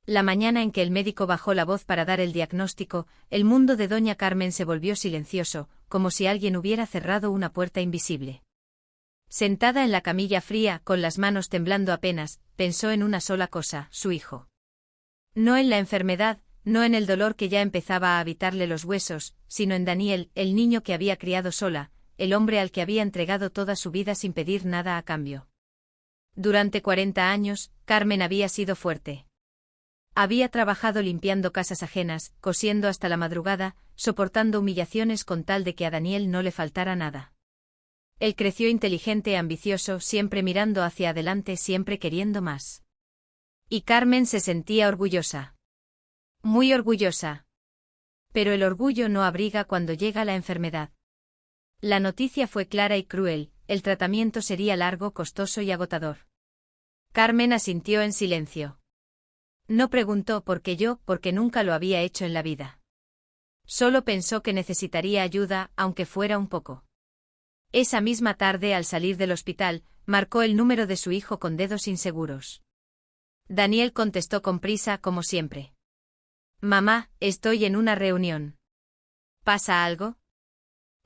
La mañana en que el médico bajó la voz para dar el diagnóstico, el mundo de doña Carmen se volvió silencioso, como si alguien hubiera cerrado una puerta invisible. Sentada en la camilla fría, con las manos temblando apenas, pensó en una sola cosa: su hijo. No en la enfermedad, no en el dolor que ya empezaba a habitarle los huesos, sino en Daniel, el niño que había criado sola, el hombre al que había entregado toda su vida sin pedir nada a cambio. Durante 40 años, Carmen había sido fuerte. Había trabajado limpiando casas ajenas, cosiendo hasta la madrugada, soportando humillaciones con tal de que a Daniel no le faltara nada. Él creció inteligente y ambicioso, siempre mirando hacia adelante, siempre queriendo más. Y Carmen se sentía orgullosa. Muy orgullosa. Pero el orgullo no abriga cuando llega la enfermedad. La noticia fue clara y cruel: el tratamiento sería largo, costoso y agotador. Carmen asintió en silencio. No preguntó por qué porque nunca lo había hecho en la vida. Solo pensó que necesitaría ayuda, aunque fuera un poco. Esa misma tarde, al salir del hospital, marcó el número de su hijo con dedos inseguros. Daniel contestó con prisa, como siempre. «Mamá, estoy en una reunión». «¿Pasa algo?».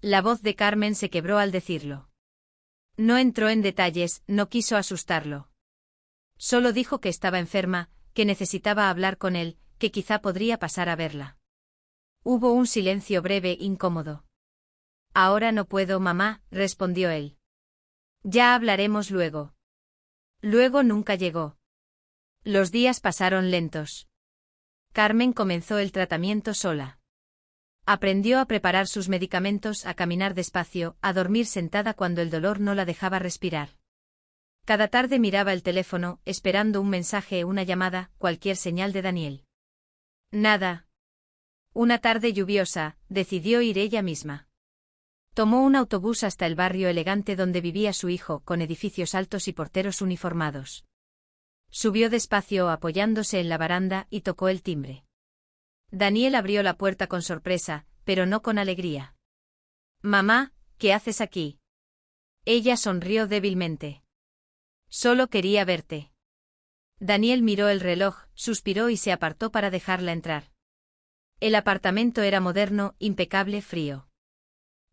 La voz de Carmen se quebró al decirlo. No entró en detalles, no quiso asustarlo. Solo dijo que estaba enferma, que necesitaba hablar con él, que quizá podría pasar a verla. Hubo un silencio breve, incómodo. «Ahora no puedo, mamá», respondió él. «Ya hablaremos luego». Luego nunca llegó. Los días pasaron lentos. Carmen comenzó el tratamiento sola. Aprendió a preparar sus medicamentos, a caminar despacio, a dormir sentada cuando el dolor no la dejaba respirar. Cada tarde miraba el teléfono, esperando un mensaje, una llamada, cualquier señal de Daniel. Nada. Una tarde lluviosa, decidió ir ella misma. Tomó un autobús hasta el barrio elegante donde vivía su hijo, con edificios altos y porteros uniformados. Subió despacio apoyándose en la baranda y tocó el timbre. Daniel abrió la puerta con sorpresa, pero no con alegría. «Mamá, ¿qué haces aquí?». Ella sonrió débilmente. «Solo quería verte». Daniel miró el reloj, suspiró y se apartó para dejarla entrar. El apartamento era moderno, impecable, frío.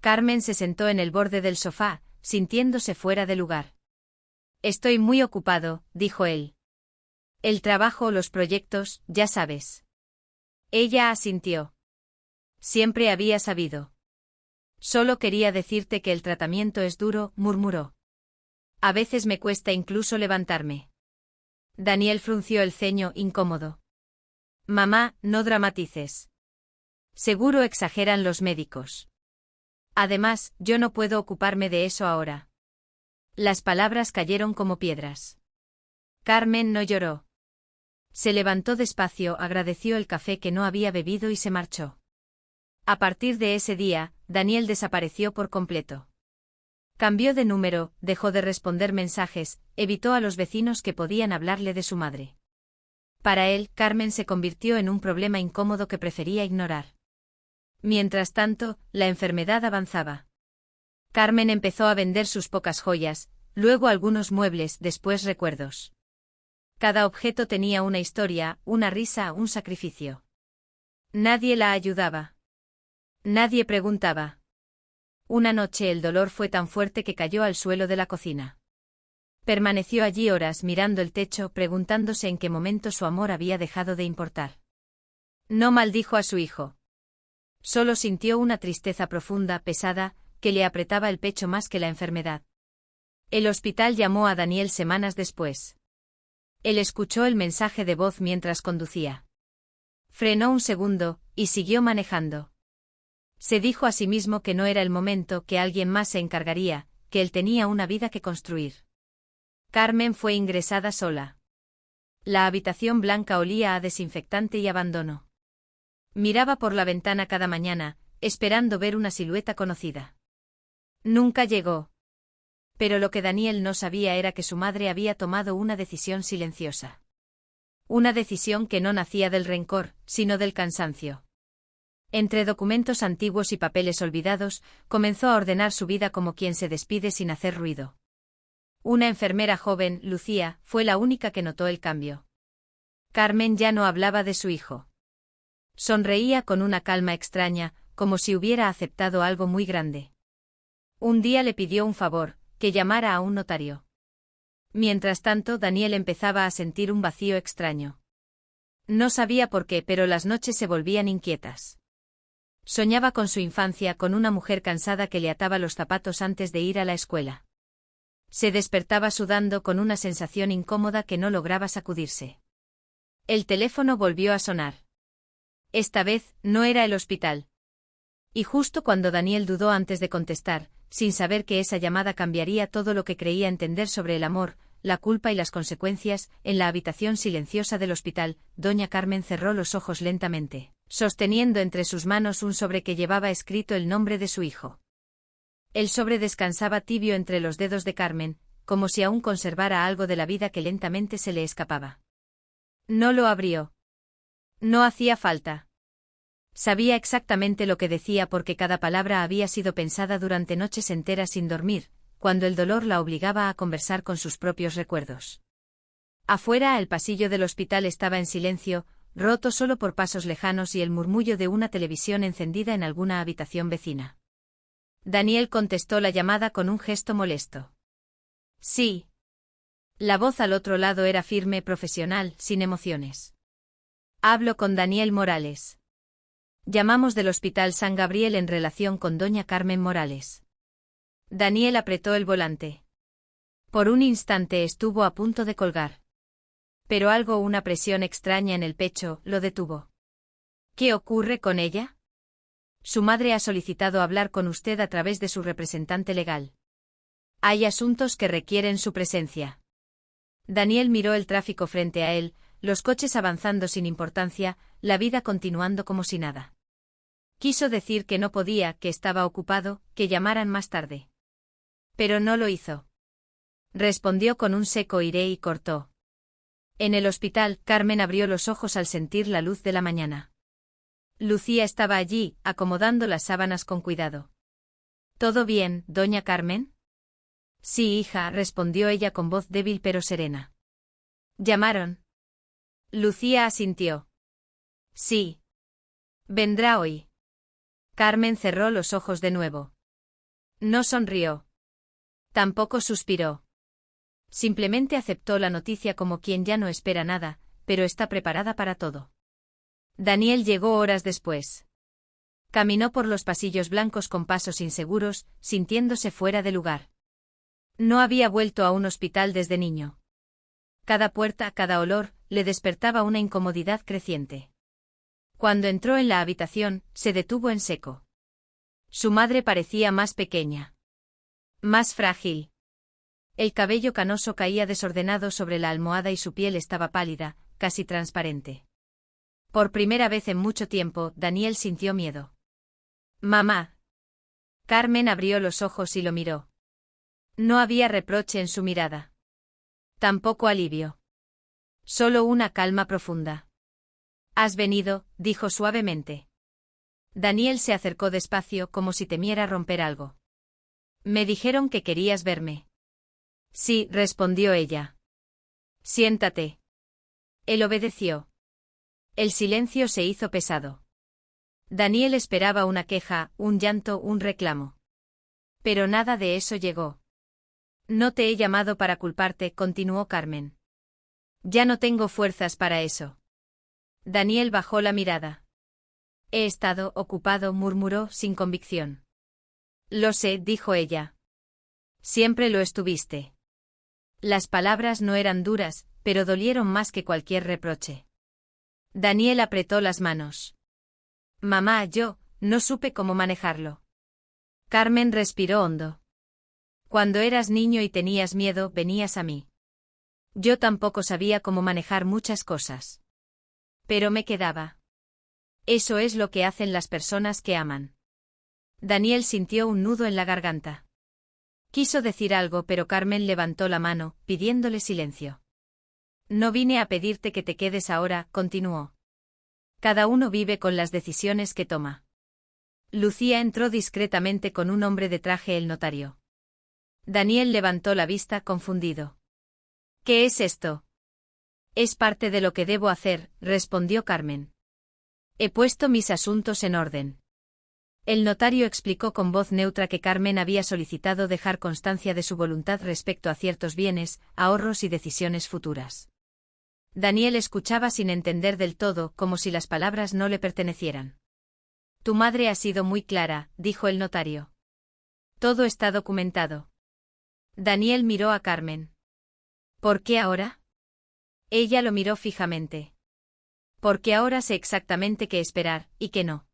Carmen se sentó en el borde del sofá, sintiéndose fuera de lugar. «Estoy muy ocupado», dijo él. «El trabajo, los proyectos, ya sabes». Ella asintió. Siempre había sabido. «Solo quería decirte que el tratamiento es duro», murmuró. «A veces me cuesta incluso levantarme». Daniel frunció el ceño, incómodo. «Mamá, no dramatices. Seguro exageran los médicos. Además, yo no puedo ocuparme de eso ahora». Las palabras cayeron como piedras. Carmen no lloró. Se levantó despacio, agradeció el café que no había bebido y se marchó. A partir de ese día, Daniel desapareció por completo. Cambió de número, dejó de responder mensajes, evitó a los vecinos que podían hablarle de su madre. Para él, Carmen se convirtió en un problema incómodo que prefería ignorar. Mientras tanto, la enfermedad avanzaba. Carmen empezó a vender sus pocas joyas, luego algunos muebles, después recuerdos. Cada objeto tenía una historia, una risa, un sacrificio. Nadie la ayudaba. Nadie preguntaba. Una noche el dolor fue tan fuerte que cayó al suelo de la cocina. Permaneció allí horas mirando el techo, preguntándose en qué momento su amor había dejado de importar. No maldijo a su hijo. Solo sintió una tristeza profunda, pesada, que le apretaba el pecho más que la enfermedad. El hospital llamó a Daniel semanas después. Él escuchó el mensaje de voz mientras conducía. Frenó un segundo, y siguió manejando. Se dijo a sí mismo que no era el momento, que alguien más se encargaría, que él tenía una vida que construir. Carmen fue ingresada sola. La habitación blanca olía a desinfectante y abandono. Miraba por la ventana cada mañana, esperando ver una silueta conocida. Nunca llegó. Pero lo que Daniel no sabía era que su madre había tomado una decisión silenciosa. Una decisión que no nacía del rencor, sino del cansancio. Entre documentos antiguos y papeles olvidados, comenzó a ordenar su vida como quien se despide sin hacer ruido. Una enfermera joven, Lucía, fue la única que notó el cambio. Carmen ya no hablaba de su hijo. Sonreía con una calma extraña, como si hubiera aceptado algo muy grande. Un día le pidió un favor, que llamara a un notario. Mientras tanto, Daniel empezaba a sentir un vacío extraño. No sabía por qué, pero las noches se volvían inquietas. Soñaba con su infancia, con una mujer cansada que le ataba los zapatos antes de ir a la escuela. Se despertaba sudando con una sensación incómoda que no lograba sacudirse. El teléfono volvió a sonar. Esta vez, no era el hospital. Y justo cuando Daniel dudó antes de contestar, sin saber que esa llamada cambiaría todo lo que creía entender sobre el amor, la culpa y las consecuencias, en la habitación silenciosa del hospital, doña Carmen cerró los ojos lentamente, sosteniendo entre sus manos un sobre que llevaba escrito el nombre de su hijo. El sobre descansaba tibio entre los dedos de Carmen, como si aún conservara algo de la vida que lentamente se le escapaba. No lo abrió. No hacía falta. Sabía exactamente lo que decía porque cada palabra había sido pensada durante noches enteras sin dormir, cuando el dolor la obligaba a conversar con sus propios recuerdos. Afuera, el pasillo del hospital estaba en silencio, roto solo por pasos lejanos y el murmullo de una televisión encendida en alguna habitación vecina. Daniel contestó la llamada con un gesto molesto. Sí. La voz al otro lado era firme, profesional, sin emociones. Hablo con Daniel Morales. Llamamos del Hospital San Gabriel en relación con doña Carmen Morales. Daniel apretó el volante. Por un instante estuvo a punto de colgar. Pero algo, una presión extraña en el pecho, lo detuvo. ¿Qué ocurre con ella? Su madre ha solicitado hablar con usted a través de su representante legal. Hay asuntos que requieren su presencia. Daniel miró el tráfico frente a él, los coches avanzando sin importancia, la vida continuando como si nada. Quiso decir que no podía, que estaba ocupado, que llamaran más tarde. Pero no lo hizo. Respondió con un seco iré y cortó. En el hospital, Carmen abrió los ojos al sentir la luz de la mañana. Lucía estaba allí, acomodando las sábanas con cuidado. ¿Todo bien, doña Carmen? Sí, hija, respondió ella con voz débil pero serena. ¿Llamaron? Lucía asintió. Sí. Vendrá hoy. Carmen cerró los ojos de nuevo. No sonrió. Tampoco suspiró. Simplemente aceptó la noticia como quien ya no espera nada, pero está preparada para todo. Daniel llegó horas después. Caminó por los pasillos blancos con pasos inseguros, sintiéndose fuera de lugar. No había vuelto a un hospital desde niño. Cada puerta, cada olor, le despertaba una incomodidad creciente. Cuando entró en la habitación, se detuvo en seco. Su madre parecía más pequeña. Más frágil. El cabello canoso caía desordenado sobre la almohada y su piel estaba pálida, casi transparente. Por primera vez en mucho tiempo, Daniel sintió miedo. Mamá. Carmen abrió los ojos y lo miró. No había reproche en su mirada. Tampoco alivio. Solo una calma profunda. Has venido, dijo suavemente. Daniel se acercó despacio como si temiera romper algo. Me dijeron que querías verme. Sí, respondió ella. Siéntate. Él obedeció. El silencio se hizo pesado. Daniel esperaba una queja, un llanto, un reclamo. Pero nada de eso llegó. No te he llamado para culparte, continuó Carmen. Ya no tengo fuerzas para eso. Daniel bajó la mirada. He estado ocupado, murmuró sin convicción. Lo sé, dijo ella. Siempre lo estuviste. Las palabras no eran duras, pero dolieron más que cualquier reproche. Daniel apretó las manos. Mamá, yo no supe cómo manejarlo. Carmen respiró hondo. Cuando eras niño y tenías miedo, venías a mí. Yo tampoco sabía cómo manejar muchas cosas. Pero me quedaba. Eso es lo que hacen las personas que aman. Daniel sintió un nudo en la garganta. Quiso decir algo, pero Carmen levantó la mano, pidiéndole silencio. No vine a pedirte que te quedes ahora, continuó. Cada uno vive con las decisiones que toma. Lucía entró discretamente con un hombre de traje, el notario. Daniel levantó la vista confundido. ¿Qué es esto? Es parte de lo que debo hacer, respondió Carmen. He puesto mis asuntos en orden. El notario explicó con voz neutra que Carmen había solicitado dejar constancia de su voluntad respecto a ciertos bienes, ahorros y decisiones futuras. Daniel escuchaba sin entender del todo, como si las palabras no le pertenecieran. Tu madre ha sido muy clara, dijo el notario. Todo está documentado. Daniel miró a Carmen. ¿Por qué ahora? Ella lo miró fijamente. Porque ahora sé exactamente qué esperar, y qué no.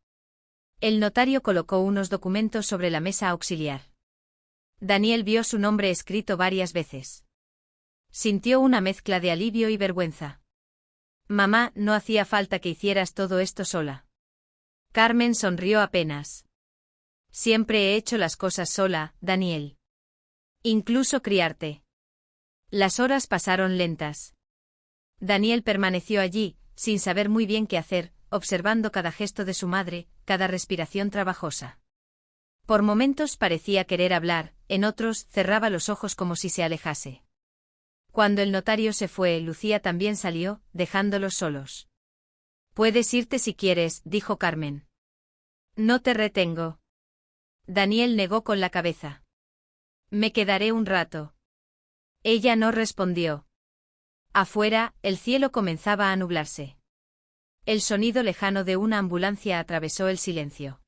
El notario colocó unos documentos sobre la mesa auxiliar. Daniel vio su nombre escrito varias veces. Sintió una mezcla de alivio y vergüenza. Mamá, no hacía falta que hicieras todo esto sola. Carmen sonrió apenas. Siempre he hecho las cosas sola, Daniel. Incluso criarte. Las horas pasaron lentas. Daniel permaneció allí, sin saber muy bien qué hacer, observando cada gesto de su madre, cada respiración trabajosa. Por momentos parecía querer hablar, en otros cerraba los ojos como si se alejase. Cuando el notario se fue, Lucía también salió, dejándolos solos. Puedes irte si quieres, dijo Carmen. No te retengo. Daniel negó con la cabeza. Me quedaré un rato. Ella no respondió. Afuera, el cielo comenzaba a nublarse. El sonido lejano de una ambulancia atravesó el silencio.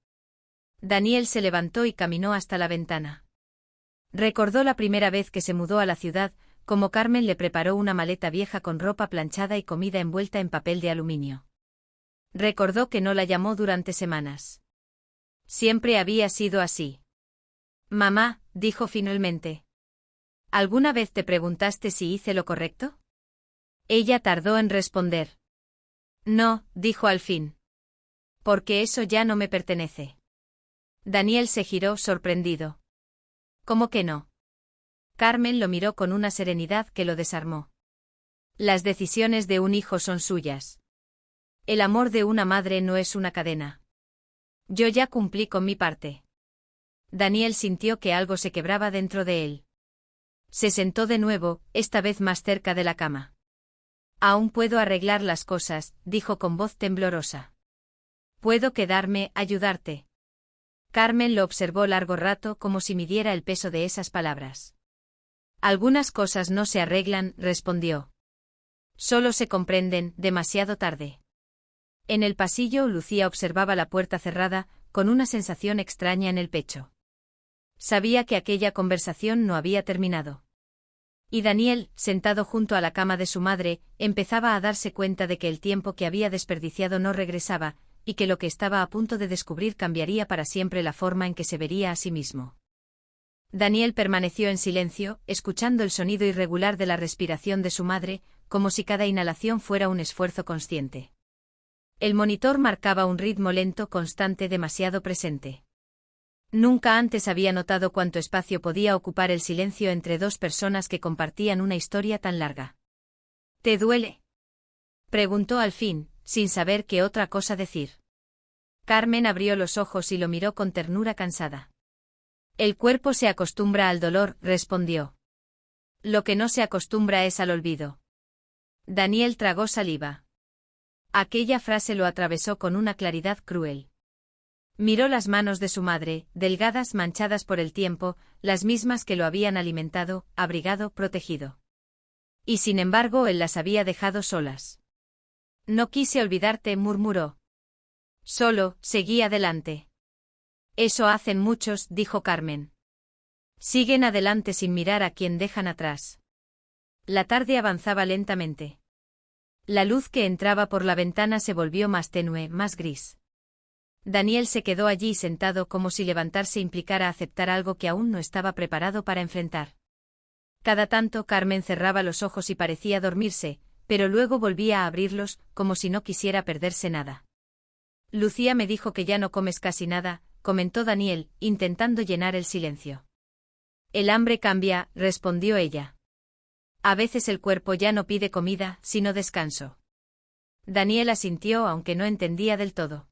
Daniel se levantó y caminó hasta la ventana. Recordó la primera vez que se mudó a la ciudad, como Carmen le preparó una maleta vieja con ropa planchada y comida envuelta en papel de aluminio. Recordó que no la llamó durante semanas. Siempre había sido así. Mamá, dijo finalmente. ¿Alguna vez te preguntaste si hice lo correcto? Ella tardó en responder. No, dijo al fin. Porque eso ya no me pertenece. Daniel se giró sorprendido. ¿Cómo que no? Carmen lo miró con una serenidad que lo desarmó. Las decisiones de un hijo son suyas. El amor de una madre no es una cadena. Yo ya cumplí con mi parte. Daniel sintió que algo se quebraba dentro de él. Se sentó de nuevo, esta vez más cerca de la cama. Aún puedo arreglar las cosas, dijo con voz temblorosa. Puedo quedarme, ayudarte. Carmen lo observó largo rato como si midiera el peso de esas palabras. Algunas cosas no se arreglan, respondió. Solo se comprenden, demasiado tarde. En el pasillo, Lucía observaba la puerta cerrada, con una sensación extraña en el pecho. Sabía que aquella conversación no había terminado. Y Daniel, sentado junto a la cama de su madre, empezaba a darse cuenta de que el tiempo que había desperdiciado no regresaba, y que lo que estaba a punto de descubrir cambiaría para siempre la forma en que se vería a sí mismo. Daniel permaneció en silencio, escuchando el sonido irregular de la respiración de su madre, como si cada inhalación fuera un esfuerzo consciente. El monitor marcaba un ritmo lento, constante, demasiado presente. Nunca antes había notado cuánto espacio podía ocupar el silencio entre dos personas que compartían una historia tan larga. ¿Te duele?, preguntó al fin, sin saber qué otra cosa decir. Carmen abrió los ojos y lo miró con ternura cansada. El cuerpo se acostumbra al dolor, respondió. Lo que no se acostumbra es al olvido. Daniel tragó saliva. Aquella frase lo atravesó con una claridad cruel. Miró las manos de su madre, delgadas, manchadas por el tiempo, las mismas que lo habían alimentado, abrigado, protegido. Y sin embargo él las había dejado solas. No quise olvidarte, murmuró. Solo, seguí adelante. Eso hacen muchos, dijo Carmen. Siguen adelante sin mirar a quien dejan atrás. La tarde avanzaba lentamente. La luz que entraba por la ventana se volvió más tenue, más gris. Daniel se quedó allí sentado como si levantarse implicara aceptar algo que aún no estaba preparado para enfrentar. Cada tanto Carmen cerraba los ojos y parecía dormirse, pero luego volvía a abrirlos, como si no quisiera perderse nada. Lucía me dijo que ya no comes casi nada, comentó Daniel, intentando llenar el silencio. El hambre cambia, respondió ella. A veces el cuerpo ya no pide comida, sino descanso. Daniel asintió aunque no entendía del todo.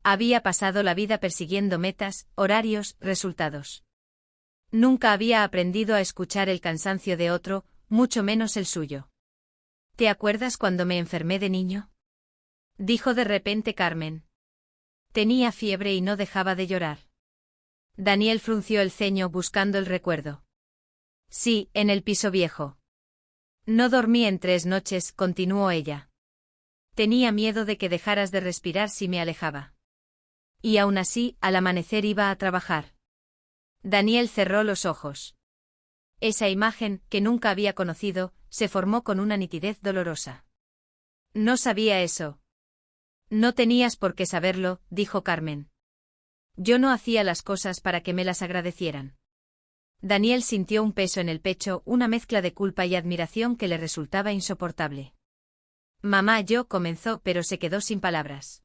Había pasado la vida persiguiendo metas, horarios, resultados. Nunca había aprendido a escuchar el cansancio de otro, mucho menos el suyo. ¿Te acuerdas cuando me enfermé de niño? Dijo de repente Carmen. Tenía fiebre y no dejaba de llorar. Daniel frunció el ceño buscando el recuerdo. Sí, en el piso viejo. No dormí en 3 noches, continuó ella. Tenía miedo de que dejaras de respirar si me alejaba. Y aún así, al amanecer iba a trabajar. Daniel cerró los ojos. Esa imagen, que nunca había conocido, se formó con una nitidez dolorosa. No sabía eso. No tenías por qué saberlo, dijo Carmen. Yo no hacía las cosas para que me las agradecieran. Daniel sintió un peso en el pecho, una mezcla de culpa y admiración que le resultaba insoportable. Mamá, comenzó, pero se quedó sin palabras.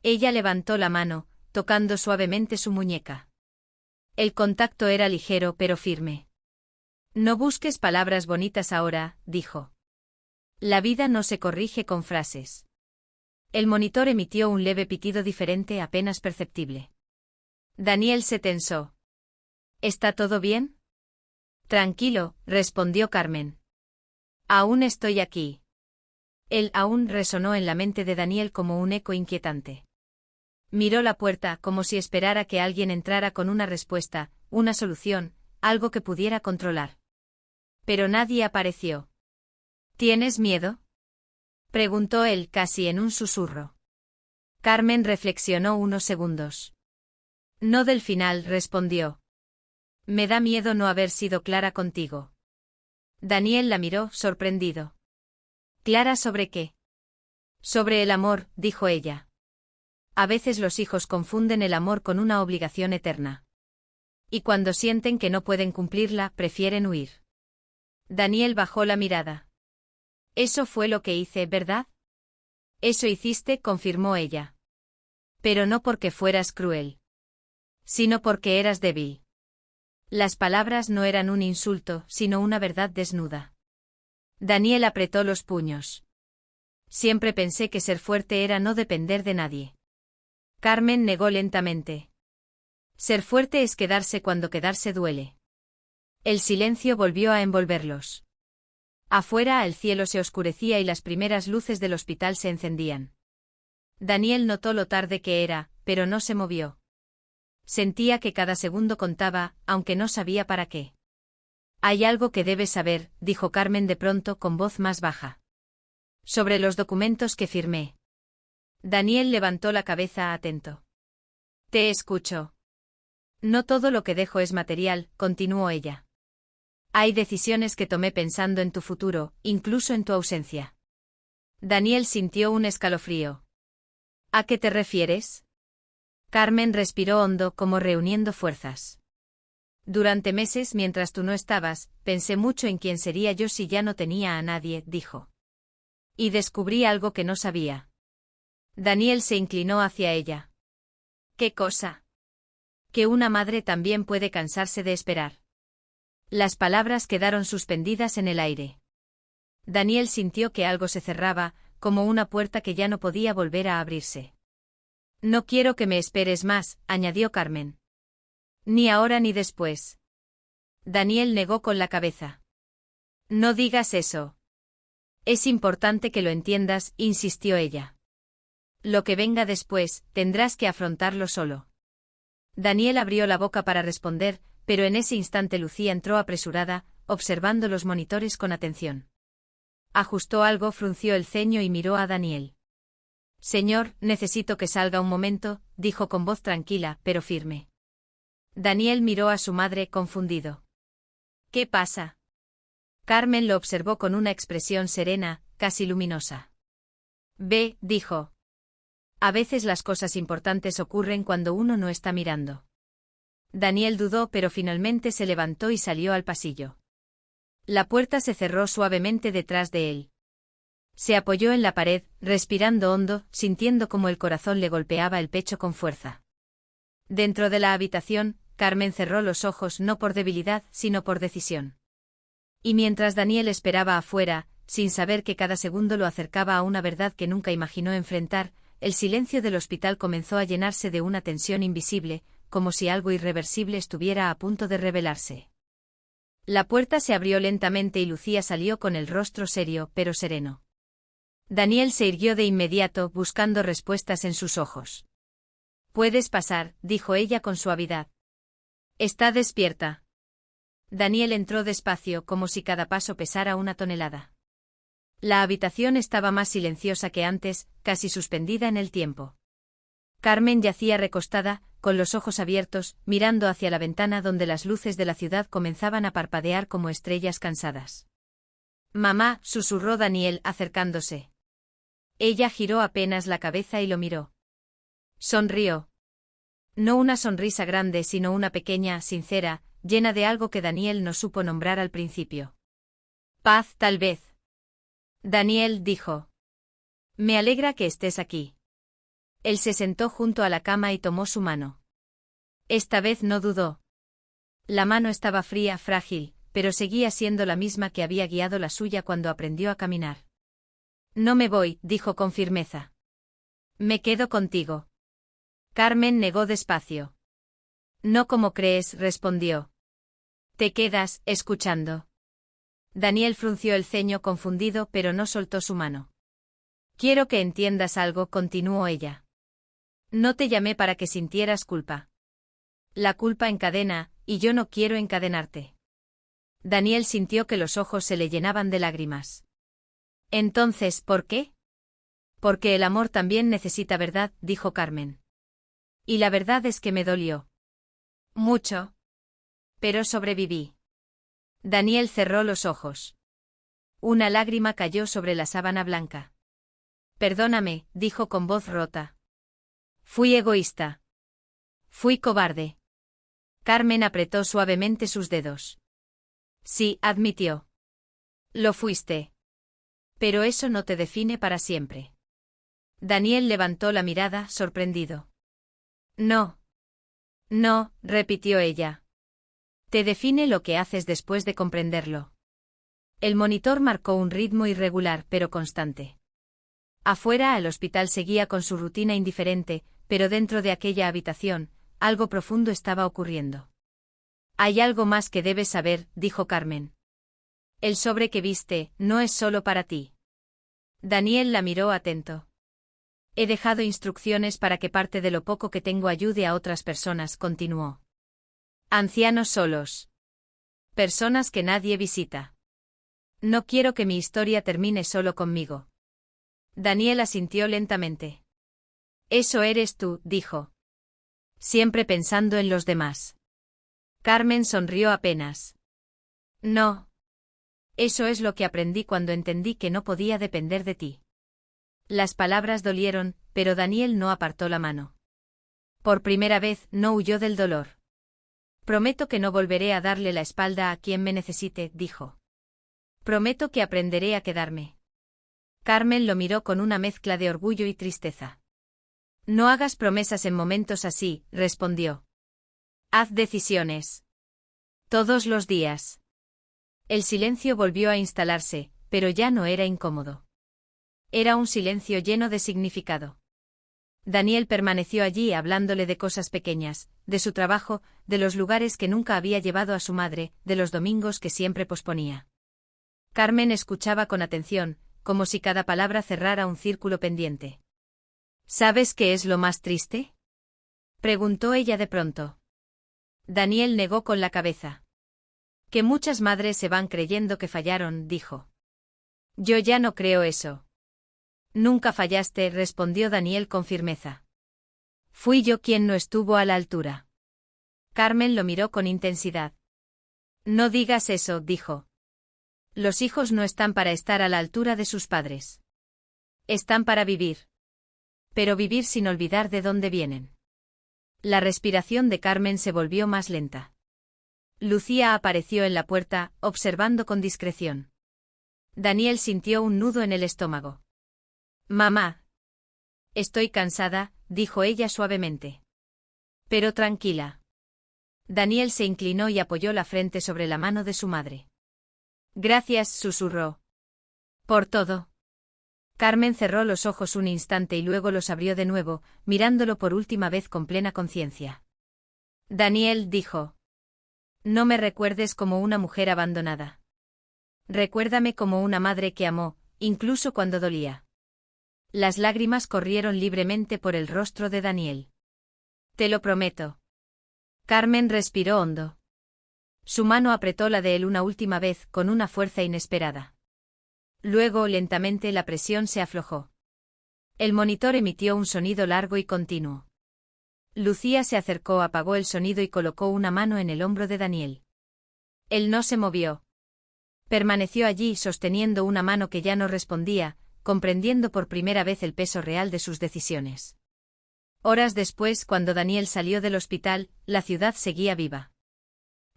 Ella levantó la mano, tocando suavemente su muñeca. El contacto era ligero pero firme. No busques palabras bonitas ahora, dijo. La vida no se corrige con frases. El monitor emitió un leve pitido diferente, apenas perceptible. Daniel se tensó. ¿Está todo bien? Tranquilo, respondió Carmen. Aún estoy aquí. El aún resonó en la mente de Daniel como un eco inquietante. Miró la puerta como si esperara que alguien entrara con una respuesta, una solución, algo que pudiera controlar. Pero nadie apareció. ¿Tienes miedo?, preguntó él casi en un susurro. Carmen reflexionó unos segundos. No del final, respondió. Me da miedo no haber sido clara contigo. Daniel la miró, sorprendido. ¿Clara sobre qué? Sobre el amor, dijo ella. A veces los hijos confunden el amor con una obligación eterna. Y cuando sienten que no pueden cumplirla, prefieren huir. Daniel bajó la mirada. Eso fue lo que hice, ¿verdad? Eso hiciste, confirmó ella. Pero no porque fueras cruel. Sino porque eras débil. Las palabras no eran un insulto, sino una verdad desnuda. Daniel apretó los puños. Siempre pensé que ser fuerte era no depender de nadie. Carmen negó lentamente. Ser fuerte es quedarse cuando quedarse duele. El silencio volvió a envolverlos. Afuera el cielo se oscurecía y las primeras luces del hospital se encendían. Daniel notó lo tarde que era, pero no se movió. Sentía que cada segundo contaba, aunque no sabía para qué. Hay algo que debes saber, dijo Carmen de pronto con voz más baja. Sobre los documentos que firmé. Daniel levantó la cabeza atento. Te escucho. No todo lo que dejo es material, continuó ella. Hay decisiones que tomé pensando en tu futuro, incluso en tu ausencia. Daniel sintió un escalofrío. ¿A qué te refieres? Carmen respiró hondo como reuniendo fuerzas. Durante meses, mientras tú no estabas, pensé mucho en quién sería yo si ya no tenía a nadie, dijo. Y descubrí algo que no sabía. Daniel se inclinó hacia ella. ¿Qué cosa? Que una madre también puede cansarse de esperar. Las palabras quedaron suspendidas en el aire. Daniel sintió que algo se cerraba, como una puerta que ya no podía volver a abrirse. No quiero que me esperes más, añadió Carmen. Ni ahora ni después. Daniel negó con la cabeza. No digas eso. Es importante que lo entiendas, insistió ella. Lo que venga después, tendrás que afrontarlo solo. Daniel abrió la boca para responder, pero en ese instante Lucía entró apresurada, observando los monitores con atención. Ajustó algo, frunció el ceño y miró a Daniel. Señor, necesito que salga un momento, dijo con voz tranquila, pero firme. Daniel miró a su madre confundido. ¿Qué pasa? Carmen lo observó con una expresión serena, casi luminosa. Ve, dijo. A veces las cosas importantes ocurren cuando uno no está mirando. Daniel dudó, pero finalmente se levantó y salió al pasillo. La puerta se cerró suavemente detrás de él. Se apoyó en la pared, respirando hondo, sintiendo como el corazón le golpeaba el pecho con fuerza. Dentro de la habitación, Carmen cerró los ojos no por debilidad, sino por decisión. Y mientras Daniel esperaba afuera, sin saber que cada segundo lo acercaba a una verdad que nunca imaginó enfrentar, el silencio del hospital comenzó a llenarse de una tensión invisible, como si algo irreversible estuviera a punto de revelarse. La puerta se abrió lentamente y Lucía salió con el rostro serio, pero sereno. Daniel se irguió de inmediato, buscando respuestas en sus ojos. «Puedes pasar», dijo ella con suavidad. «Está despierta». Daniel entró despacio, como si cada paso pesara una tonelada. La habitación estaba más silenciosa que antes, casi suspendida en el tiempo. Carmen yacía recostada, con los ojos abiertos, mirando hacia la ventana donde las luces de la ciudad comenzaban a parpadear como estrellas cansadas. «Mamá», susurró Daniel, acercándose. Ella giró apenas la cabeza y lo miró. Sonrió. No una sonrisa grande, sino una pequeña, sincera, llena de algo que Daniel no supo nombrar al principio. «Paz, tal vez». Daniel dijo. «Me alegra que estés aquí». Él se sentó junto a la cama y tomó su mano. Esta vez no dudó. La mano estaba fría, frágil, pero seguía siendo la misma que había guiado la suya cuando aprendió a caminar. «No me voy», dijo con firmeza. «Me quedo contigo». Carmen negó despacio. «No como crees», respondió. «Te quedas, escuchando». Daniel frunció el ceño confundido, pero no soltó su mano. «Quiero que entiendas algo», continuó ella. «No te llamé para que sintieras culpa. La culpa encadena, y yo no quiero encadenarte». Daniel sintió que los ojos se le llenaban de lágrimas. «Entonces, ¿por qué?» «Porque el amor también necesita verdad», dijo Carmen. «Y la verdad es que me dolió. Mucho. Pero sobreviví». Daniel cerró los ojos. Una lágrima cayó sobre la sábana blanca. «Perdóname», dijo con voz rota. «Fui egoísta. Fui cobarde». Carmen apretó suavemente sus dedos. «Sí», admitió. «Lo fuiste. Pero eso no te define para siempre». Daniel levantó la mirada, sorprendido. «No. No», repitió ella. «Te define lo que haces después de comprenderlo». El monitor marcó un ritmo irregular pero constante. Afuera el hospital seguía con su rutina indiferente, pero dentro de aquella habitación, algo profundo estaba ocurriendo. «Hay algo más que debes saber», dijo Carmen. «El sobre que viste no es solo para ti». Daniel la miró atento. «He dejado instrucciones para que parte de lo poco que tengo ayude a otras personas», continuó. «Ancianos solos. Personas que nadie visita. No quiero que mi historia termine solo conmigo». Daniel asintió lentamente. «Eso eres tú», dijo. «Siempre pensando en los demás». Carmen sonrió apenas. «No. Eso es lo que aprendí cuando entendí que no podía depender de ti». Las palabras dolieron, pero Daniel no apartó la mano. Por primera vez, no huyó del dolor. «Prometo que no volveré a darle la espalda a quien me necesite», dijo. «Prometo que aprenderé a quedarme». Carmen lo miró con una mezcla de orgullo y tristeza. «No hagas promesas en momentos así», respondió. «Haz decisiones. Todos los días». El silencio volvió a instalarse, pero ya no era incómodo. Era un silencio lleno de significado. Daniel permaneció allí hablándole de cosas pequeñas, de su trabajo, de los lugares que nunca había llevado a su madre, de los domingos que siempre posponía. Carmen escuchaba con atención, como si cada palabra cerrara un círculo pendiente. «¿Sabes qué es lo más triste?», preguntó ella de pronto. Daniel negó con la cabeza. «Que muchas madres se van creyendo que fallaron», dijo. «Yo ya no creo eso». «Nunca fallaste», respondió Daniel con firmeza. «Fui yo quien no estuvo a la altura». Carmen lo miró con intensidad. «No digas eso», dijo. «Los hijos no están para estar a la altura de sus padres. Están para vivir. Pero vivir sin olvidar de dónde vienen». La respiración de Carmen se volvió más lenta. Lucía apareció en la puerta, observando con discreción. Daniel sintió un nudo en el estómago. «Mamá». «Estoy cansada», dijo ella suavemente. «Pero tranquila». Daniel se inclinó y apoyó la frente sobre la mano de su madre. «Gracias», susurró. «Por todo». Carmen cerró los ojos un instante y luego los abrió de nuevo, mirándolo por última vez con plena conciencia. «Daniel», dijo. No me recuerdes como una mujer abandonada. Recuérdame como una madre que amó, incluso cuando dolía. Las lágrimas corrieron libremente por el rostro de Daniel. Te lo prometo. Carmen respiró hondo. Su mano apretó la de él una última vez con una fuerza inesperada. Luego, lentamente, la presión se aflojó. El monitor emitió un sonido largo y continuo. Lucía se acercó, apagó el sonido y colocó una mano en el hombro de Daniel. Él no se movió. Permaneció allí sosteniendo una mano que ya no respondía, comprendiendo por primera vez el peso real de sus decisiones. Horas después, cuando Daniel salió del hospital, la ciudad seguía viva.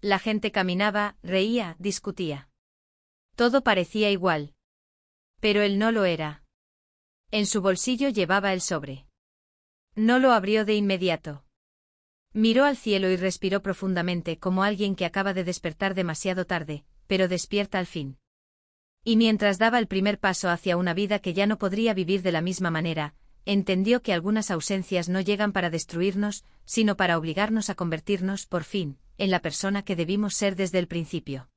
La gente caminaba, reía, discutía. Todo parecía igual. Pero él no lo era. En su bolsillo llevaba el sobre. No lo abrió de inmediato. Miró al cielo y respiró profundamente como alguien que acaba de despertar demasiado tarde, pero despierta al fin. Y mientras daba el primer paso hacia una vida que ya no podría vivir de la misma manera, entendió que algunas ausencias no llegan para destruirnos, sino para obligarnos a convertirnos, por fin, en la persona que debimos ser desde el principio.